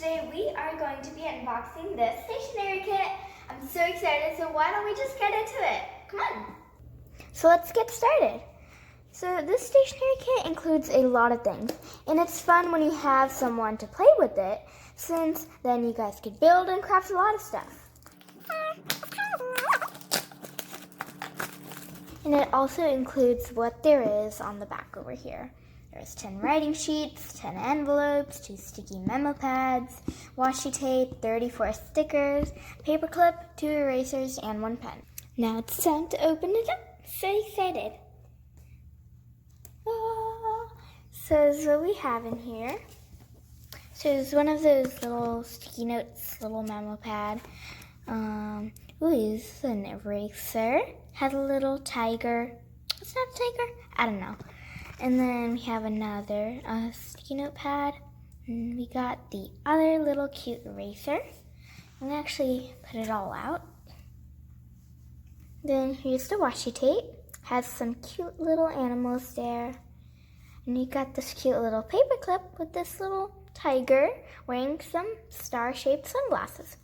Today we are going to be unboxing this stationery kit. I'm so excited, so why don't we just get into it? Come on. So let's get started. So this stationery kit includes a lot of things, and it's fun when you have someone to play with it, since then you guys could build and craft a lot of stuff. And it also includes what there is on the back over here. There's 10 writing sheets, 10 envelopes, 2 sticky memo pads, washi tape, 34 stickers, paper clip, 2 erasers, and 1 pen. Now it's time to open it up. So excited. So this is what we have in here. So it's one of those little sticky notes, little memo pad. This is an eraser. Has a little tiger. It's not a tiger? I don't know. And then we have another sticky note pad. And we got the other little cute eraser. I'm gonna actually put it all out. Then here's the washi tape. Has some cute little animals there. And you got this cute little paper clip with this little tiger wearing some star-shaped sunglasses.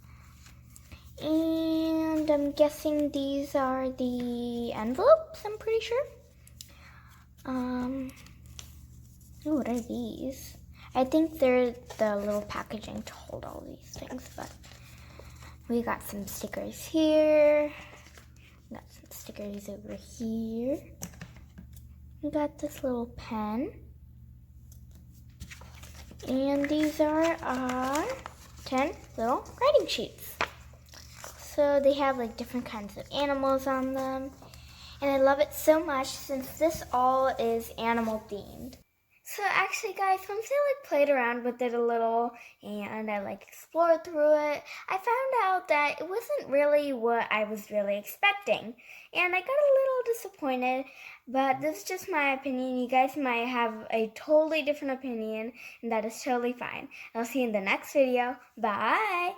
And I'm guessing these are the envelopes, I'm pretty sure. What are these? I think they're the little packaging to hold all these things, but we got some stickers here. We got some stickers over here. We got this little pen. And these are our 10 little writing sheets. So they have like different kinds of animals on them. And I love it so much since this all is animal themed. So actually guys, once I played around with it a little and I explored through it, I found out that it wasn't really what I was really expecting. And I got a little disappointed, but this is just my opinion. You guys might have a totally different opinion, and that is totally fine. I'll see you in the next video. Bye!